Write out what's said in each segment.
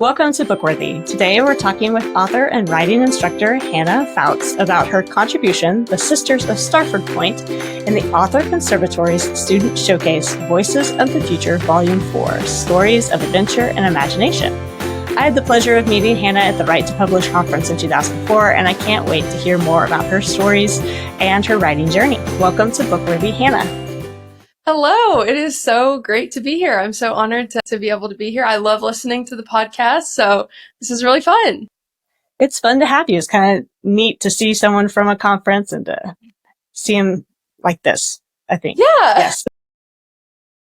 Welcome to BookWorthy. Today we're talking with author and writing instructor Hannah Fouts about her contribution, The Sisters of Starford Point, in the Author Conservatory's Student Showcase, Voices of the Future, Volume 4, Stories of Adventure and Imagination. I had the pleasure of meeting Hannah at the Write to Publish conference in 2004, and I can't wait to hear more about her stories and her writing journey. Welcome to BookWorthy, Hannah. Hello, it is so great to be here. I'm so honored to be able to be here. I love listening to the podcast, so this is really fun. It's fun to have you. It's kind of neat to see someone from a conference and to see him like this, I think. Yeah. Yes.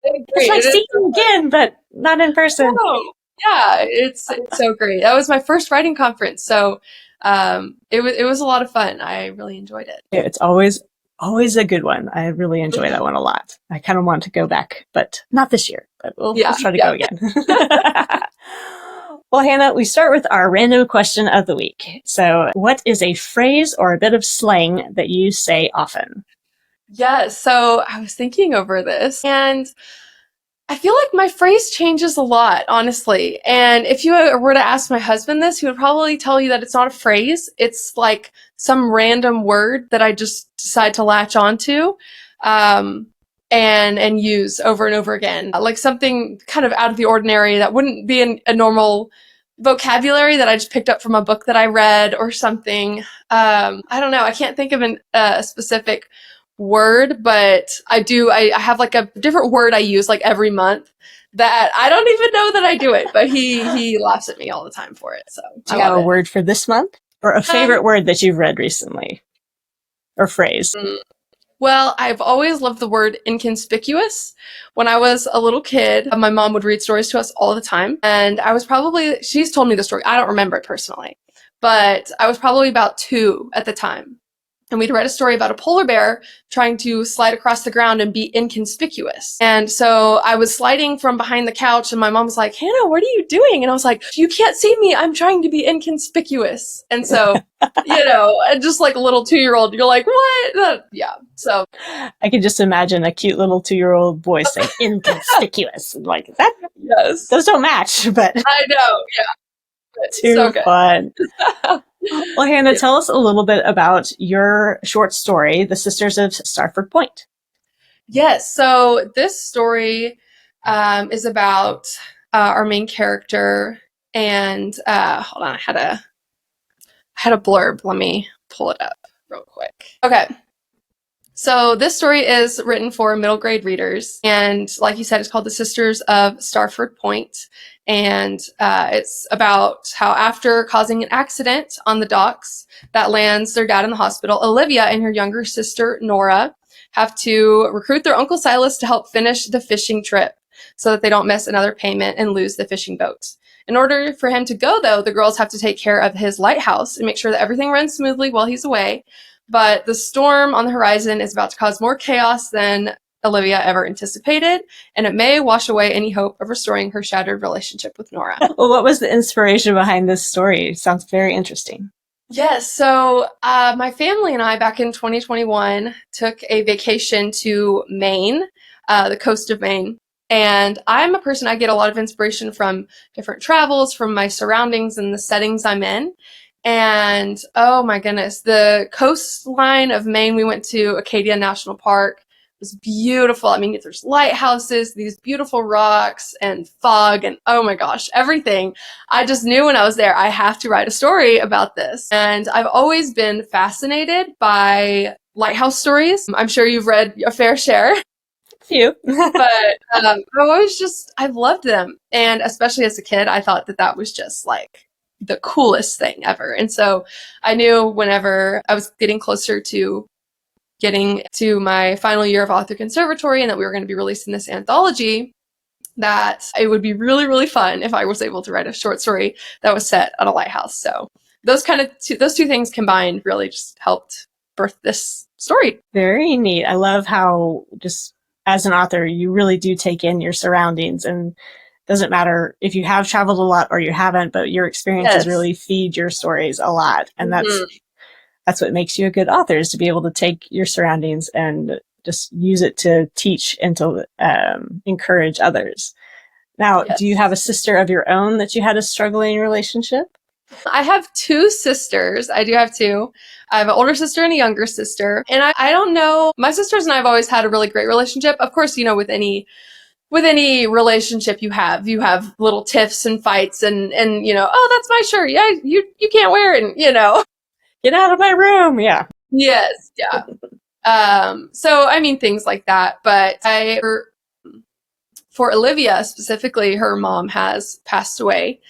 It's like seeing you again, but not in person. Oh, yeah, it's so great. That was my first writing conference, so it was a lot of fun. I really enjoyed it. Yeah, it's always a good one. I really enjoy that one a lot. I kind of want to go back, but not this year. But we'll try to go again. Well, Hannah, we start with our random question of the week. So what is a phrase or a bit of slang that you say often? Yeah, so I was thinking over this, and I feel like my phrase changes a lot, honestly. And if you were to ask my husband this, he would probably tell you that it's not a phrase. It's like some random word that I just decide to latch onto and use over and over again. Like something kind of out of the ordinary that wouldn't be in a normal vocabulary that I just picked up from a book that I read or something. I don't know. I can't think of a specific word, but I have like a different word I use like every month that I don't even know that I do it, but he laughs at me all the time for it. So do you have a word for this month or a favorite word that you've read recently or phrase? Well, I've always loved the word inconspicuous. When I was a little kid, my mom would read stories to us all the time, and she's told me the story. I don't remember it personally, but I was probably about 2 at the time. And we'd read a story about a polar bear trying to slide across the ground and be inconspicuous. And so I was sliding from behind the couch, and my mom was like, "Hannah, what are you doing?" And I was like, "You can't see me. I'm trying to be inconspicuous." And so, just like a little 2-year-old, you're like, "What?" Yeah. So I can just imagine a cute little 2-year-old boy saying inconspicuous. Like that. Yes. Those don't match, but I know. Yeah. Too so fun. Well, Hannah, tell us a little bit about your short story, The Sisters of Starford Point. Yes, so this story is about our main character, and hold on, I had a blurb. Let me pull it up real quick. Okay. So this story is written for middle grade readers, and like you said, it's called The Sisters of Starford Point, and it's about how after causing an accident on the docks that lands their dad in the hospital, Olivia and her younger sister, Nora, have to recruit their Uncle Silas to help finish the fishing trip so that they don't miss another payment and lose the fishing boat. In order for him to go, though, the girls have to take care of his lighthouse and make sure that everything runs smoothly while he's away. But the storm on the horizon is about to cause more chaos than Olivia ever anticipated, and it may wash away any hope of restoring her shattered relationship with Nora. Well, what was the inspiration behind this story? It sounds very interesting. Yes, so my family and I, back in 2021, took a vacation to Maine, the coast of Maine. And I'm a person, I get a lot of inspiration from different travels, from my surroundings and the settings I'm in. And oh my goodness, the coastline of Maine, we went to Acadia National Park. It was beautiful. I mean, there's lighthouses, these beautiful rocks and fog, and oh my gosh, everything. I just knew when I was there, I have to write a story about this. And I've always been fascinated by lighthouse stories. I'm sure you've read a fair share. Few. But I've loved them. And especially as a kid, I thought that was just like the coolest thing ever. And so I knew whenever I was getting closer to getting to my final year of Author Conservatory and that we were going to be releasing this anthology, that it would be really, really fun if I was able to write a short story that was set on a lighthouse. So those two things combined really just helped birth this story. Very neat. I love how just as an author, you really do take in your surroundings, and doesn't matter if you have traveled a lot or you haven't, but your experiences really feed your stories a lot. And that's what makes you a good author, is to be able to take your surroundings and just use it to teach and to encourage others. Now, Yes. do you have a sister of your own that you had a struggling relationship? I have two sisters. I do have two. I have an older sister and a younger sister. And I don't know. My sisters and I have always had a really great relationship. Of course, with any relationship you have little tiffs and fights and oh, that's my shirt. Yeah, you can't wear it. And, Get out of my room. Yeah. yes, yeah. So I mean things like that. But for Olivia specifically, her mom has passed away.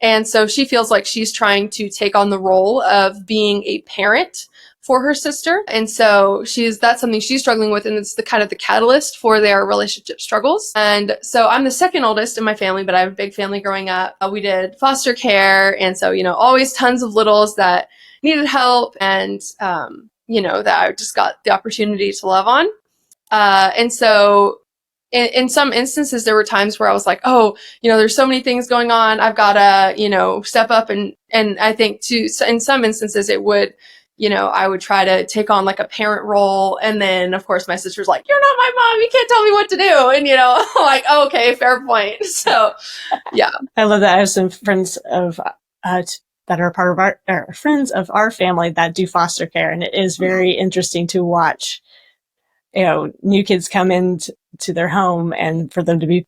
And so she feels like she's trying to take on the role of being a parent for her sister. And so that's something she's struggling with, and it's the kind of the catalyst for their relationship struggles. And so I'm the second oldest in my family, but I have a big family growing up. We did foster care, and so always tons of littles that needed help, and that I just got the opportunity to love on. And so in some instances, there were times where I was like, oh, there's so many things going on. I've got to, step up. And I think in some instances it would, I would try to take on like a parent role. And then of course my sister's like, you're not my mom. You can't tell me what to do. And, I'm like, oh, okay, fair point. So yeah. I love that. I have some friends of, that are part of our friends of our family that do foster care. And it is very interesting to watch, new kids come into their home and for them to be,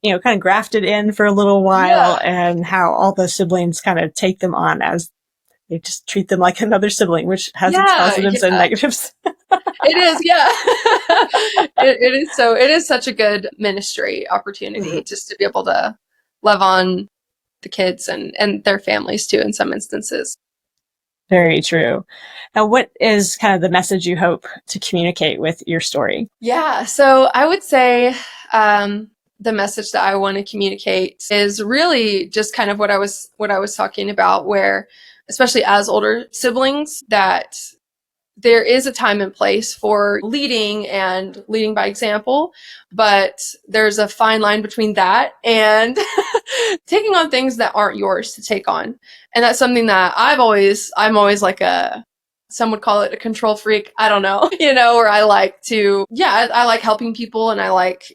kind of grafted in for a little while, and how all the siblings kind of take them on as they just treat them like another sibling, which has its positives and negatives. It is, yeah. it is. So it is such a good ministry opportunity just to be able to love on the kids and their families too in some instances. Very true. Now, what is kind of the message you hope to communicate with your story? Yeah, so I would say the message that I want to communicate is really just kind of what I was talking about, where especially as older siblings, that there is a time and place for leading and leading by example, but there's a fine line between that and taking on things that aren't yours to take on. And that's something that I'm always like some would call it a control freak. I don't know, where I like to, I like helping people, and I like,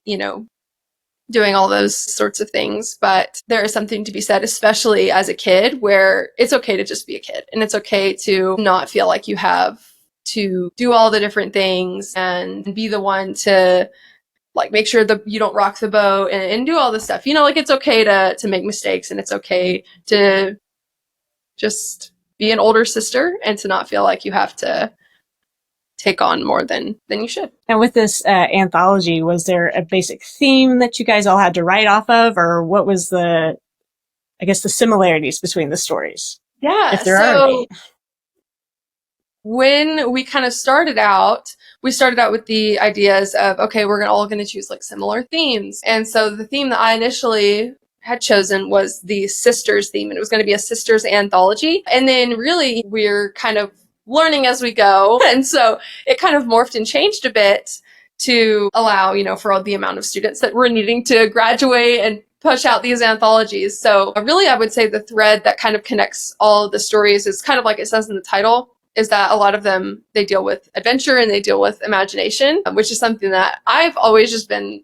doing all those sorts of things. But there is something to be said, especially as a kid, where it's okay to just be a kid, and it's okay to not feel like you have to do all the different things and be the one to like make sure that you don't rock the boat and do all this stuff. Like it's okay to make mistakes, and it's okay to just be an older sister and to not feel like you have to take on more than you should. And with this anthology, was there a basic theme that you guys all had to write off of, or what was the similarities between the stories? Yeah, if there are any. When we kind of started out with the ideas of, okay, we're all going to choose like similar themes. And so the theme that I initially had chosen was the sisters theme, and it was going to be a sisters anthology. And then really we're kind of learning as we go. And so it kind of morphed and changed a bit to allow, for all the amount of students that we're needing to graduate and push out these anthologies. So really, I would say the thread that kind of connects all of the stories is kind of like it says in the title, is that a lot of them, they deal with adventure and they deal with imagination, which is something that I've always just been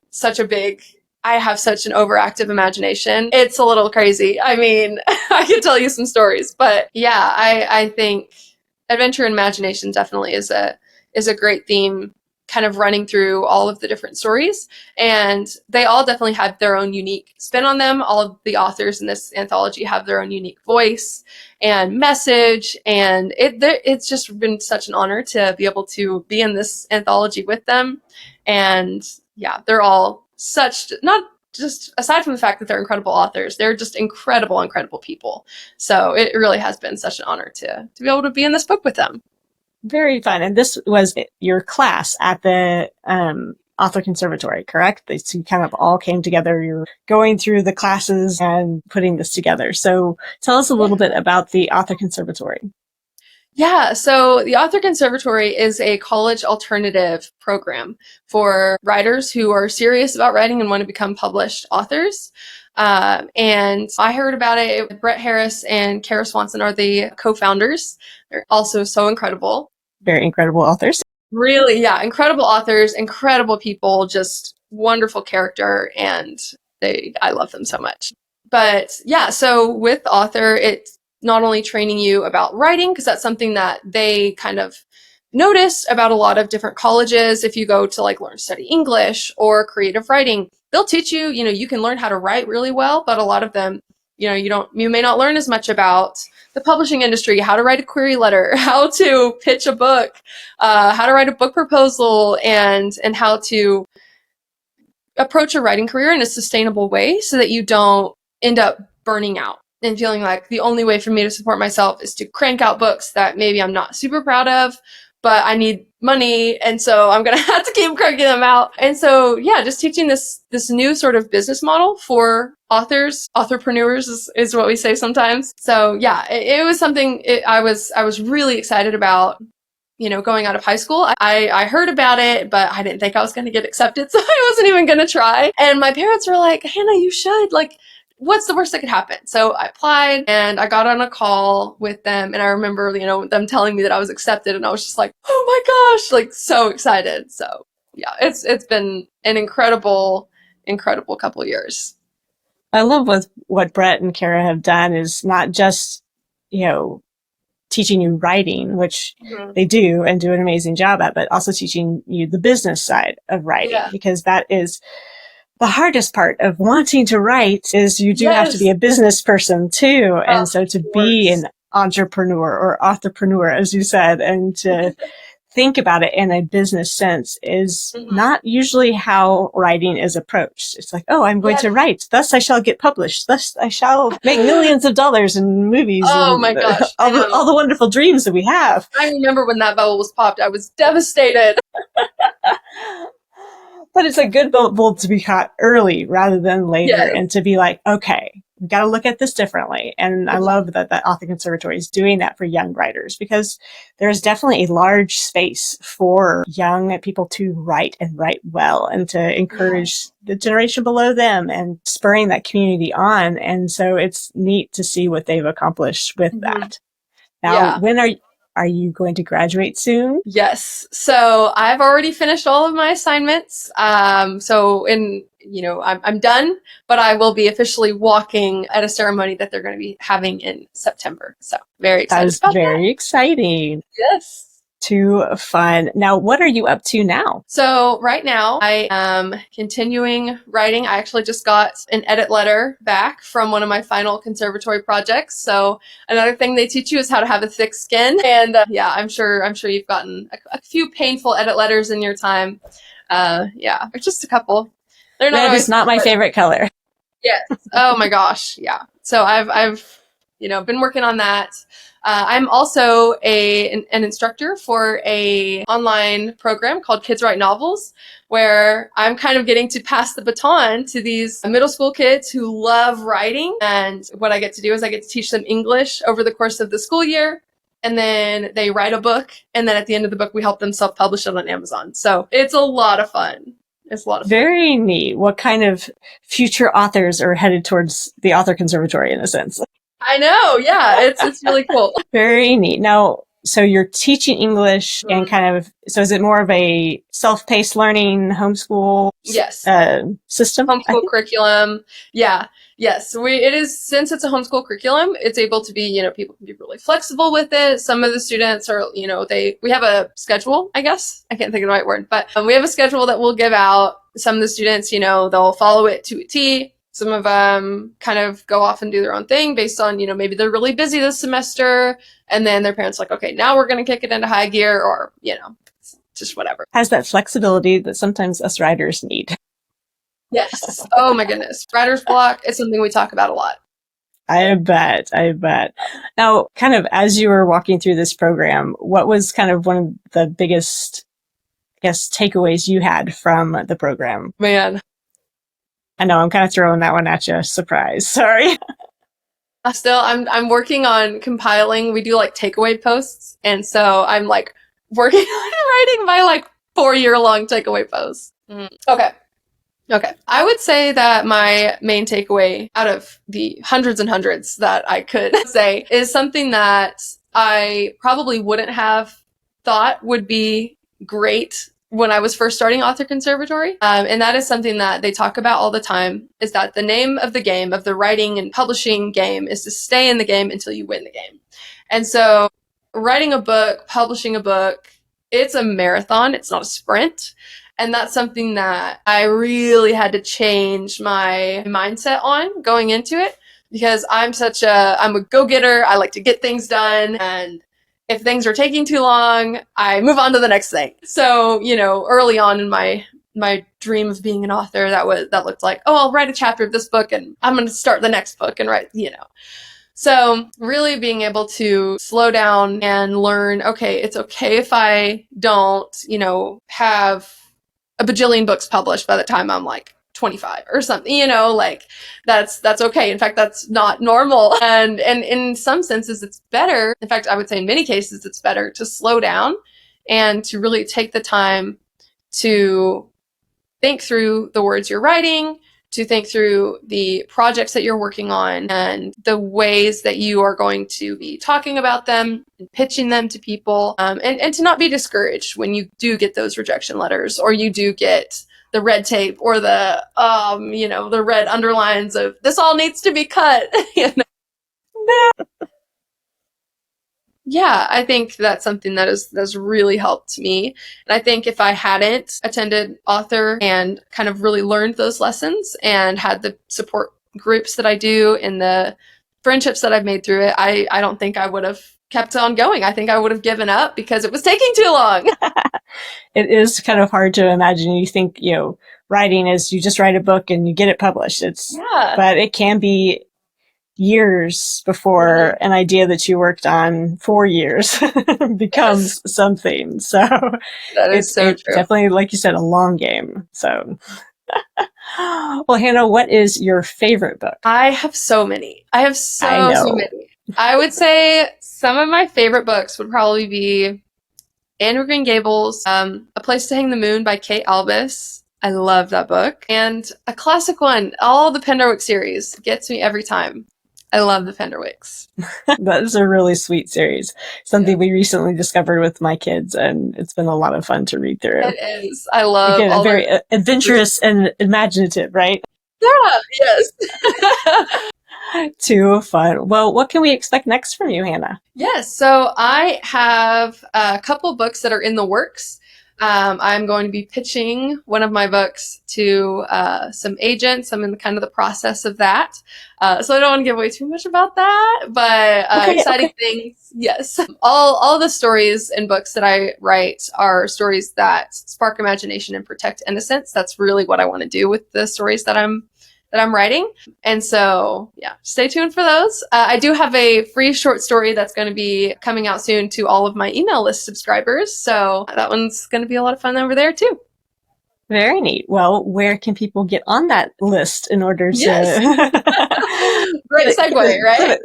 I have such an overactive imagination. It's a little crazy. I mean, I could tell you some stories, but yeah, I think adventure and imagination definitely is a great theme kind of running through all of the different stories. And they all definitely have their own unique spin on them. All of the authors in this anthology have their own unique voice and message. And it's just been such an honor to be able to be in this anthology with them. And yeah, they're all not just aside from the fact that they're incredible authors, they're just incredible, incredible people. So it really has been such an honor to be able to be in this book with them. Very fun. And this was your class at the Author Conservatory, correct? So you kind of all came together. You're going through the classes and putting this together. So tell us a little bit about the Author Conservatory. Yeah, so the Author Conservatory is a college alternative program for writers who are serious about writing and want to become published authors. And I heard about it. Brett Harris and Kara Swanson are the co-founders. They're also so incredible. Very incredible authors. Really, yeah, incredible authors, incredible people, just wonderful character. And I love them so much. But yeah, so with Author, it's not only training you about writing, because that's something that they kind of notice about a lot of different colleges. If you go to like learn to study English or creative writing, they'll teach you, you can learn how to write really well, but a lot of them, you may not learn as much about the publishing industry, how to write a query letter, how to pitch a book, how to write a book proposal, and how to approach a writing career in a sustainable way so that you don't end up burning out and feeling like the only way for me to support myself is to crank out books that maybe I'm not super proud of, but I need money, and so I'm gonna have to keep cranking them out. And so yeah, just teaching this new sort of business model for authors, authorpreneurs is what we say sometimes. So yeah, it was something I was really excited about. Going out of high school, I heard about it, but I didn't think I was going to get accepted, so I wasn't even going to try. And my parents were like, Hannah, you should. Like, what's the worst that could happen? So I applied and I got on a call with them, and I remember, them telling me that I was accepted, and I was just like, oh my gosh, like so excited. So yeah, it's been an incredible couple years. I love what Brett and Kara have done is not just, teaching you writing, which they do and do an amazing job at, but also teaching you the business side of writing, because that is the hardest part of wanting to write is you do have to be a business person too. And so to be an entrepreneur or authorpreneur, as you said, and to think about it in a business sense is not usually how writing is approached. It's like, oh, I'm going to write, thus I shall get published, thus I shall make millions of dollars in movies. Oh my gosh. All the wonderful dreams that we have. I remember when that bubble was popped, I was devastated. But it's a good bubble to be caught early rather than later, and to be like, okay, we've got to look at this differently. And I love that Author Conservatory is doing that for young writers, because there's definitely a large space for young people to write and write well, and to encourage the generation below them and spurring that community on. And so it's neat to see what they've accomplished with that. Now, when are you going to graduate soon? Yes. So I've already finished all of my assignments. I'm done, but I will be officially walking at a ceremony that they're going to be having in September. So very excited. That's very exciting. Yes. Too fun. Now, what are you up to now? So right now I am continuing writing. I actually just got an edit letter back from one of my final conservatory projects. So another thing they teach you is how to have a thick skin. And I'm sure you've gotten a few painful edit letters in your time. Just a couple. They're not. Red is not my favorite color. Yes. Oh my gosh. Yeah. So I've been working on that. I'm also an instructor for a online program called Kids Write Novels, where I'm kind of getting to pass the baton to these middle school kids who love writing. And what I get to do is I get to teach them English over the course of the school year. And then they write a book. And then at the end of the book, we help them self-publish it on Amazon. So it's a lot of fun. It's a lot of fun. Very neat. What kind of future authors are headed towards the Author Conservatory in a sense? I know. Yeah. It's really cool. Very neat. Now, so you're teaching English and so is it more of a self-paced learning homeschool system? Homeschool curriculum. Yeah. Yes. It is, since it's a homeschool curriculum, it's able to be, people can be really flexible with it. Some of the students are, we have a schedule, I guess. I can't think of the right word, but we have a schedule that we'll give out. Some of the students, they'll follow it to a T. Some of them kind of go off and do their own thing based on, maybe they're really busy this semester, and then their parents are like, okay, now we're going to kick it into high gear, or, just whatever. Has that flexibility that sometimes us writers need. Yes. Oh my goodness. Writer's block is something we talk about a lot. I bet. Now, kind of as you were walking through this program, what was kind of one of the biggest, takeaways you had from the program? Man. I know I'm kind of throwing that one at you. Surprise. Sorry. I'm working on compiling. We do like takeaway posts. And so I'm like working on writing my like 4-year-long takeaway post. Okay. I would say that my main takeaway out of the hundreds and hundreds that I could say is something that I probably wouldn't have thought would be great when I was first starting Author Conservatory. And that is something that they talk about all the time, is that the name of the game, of the writing and publishing game, is to stay in the game until you win the game. And so writing a book, publishing a book, it's a marathon. It's not a sprint. And that's something that I really had to change my mindset on going into it, because I'm a go-getter. I like to get things done. And if things are taking too long, I move on to the next thing. So, early on in my dream of being an author, that looked like, oh, I'll write a chapter of this book and I'm going to start the next book and write. So really being able to slow down and learn, okay, it's okay if I don't, have a bajillion books published by the time I'm like 25 or something, that's okay. In fact, that's not normal. And in some senses, it's better. In fact, I would say in many cases, it's better to slow down and to really take the time to think through the words you're writing, to think through the projects that you're working on and the ways that you are going to be talking about them and pitching them to people, and to not be discouraged when you do get those rejection letters, or you do get the red tape or the red underlines of this all needs to be cut. Yeah, I think that's something that's really helped me. And I think if I hadn't attended Author and kind of really learned those lessons and had the support groups that I do and the friendships that I've made through it, I don't think I would have kept on going. I think I would have given up because it was taking too long. It is kind of hard to imagine. You think, writing is you just write a book and you get it published. But it can be years before an idea that you worked on 4 years becomes something. So that is so true. Definitely, like you said, a long game. So, well, Hannah, what is your favorite book? I have so many. So many. I would say some of my favorite books would probably be Anne of Green Gables, A Place to Hang the Moon by Kate Albus. I love that book. And a classic one, all the Penderwick series, gets me every time. I love the Penderwicks. That is a really sweet series. Something we recently discovered with my kids, and it's been a lot of fun to read through. It is. I love all very adventurous and imaginative, right? Yeah, yes. Too fun. Well, what can we expect next from you, Hannah? Yes, so I have a couple books that are in the works. I'm going to be pitching one of my books to some agents. I'm in the process of that. So I don't want to give away too much about that, but exciting things. Yes. All the stories and books that I write are stories that spark imagination and protect innocence. That's really what I want to do with the stories that I'm writing. And so, yeah, stay tuned for those. I do have a free short story that's going to be coming out soon to all of my email list subscribers. So that one's going to be a lot of fun over there too. Very neat. Well, where can people get on that list in order to... Yes. Great segue, right?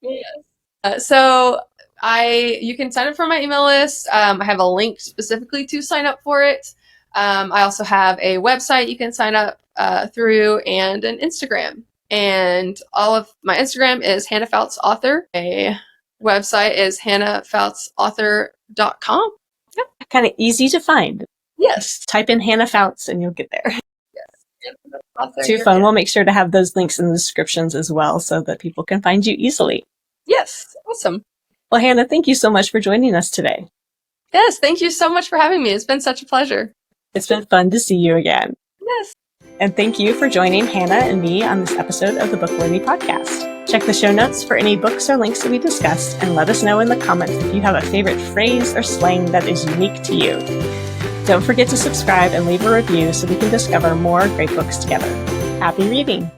Yes. So you can sign up for my email list. I have a link specifically to sign up for it. I also have a website you can sign up through, and an Instagram. And all of my Instagram is Hannah Fouts Author. A website is hannahfoutsauthor.com. Yep. Kind of easy to find. Yes. Just type in Hannah Fouts and you'll get there. Yes. Author, too fun. We'll make sure to have those links in the descriptions as well so that people can find you easily. Yes. Awesome. Well, Hannah, thank you so much for joining us today. Yes. Thank you so much for having me. It's been such a pleasure. It's been fun to see you again. Yes. And thank you for joining Hannah and me on this episode of the BookWorthy podcast. Check the show notes for any books or links that we discussed, and let us know in the comments if you have a favorite phrase or slang that is unique to you. Don't forget to subscribe and leave a review so we can discover more great books together. Happy reading!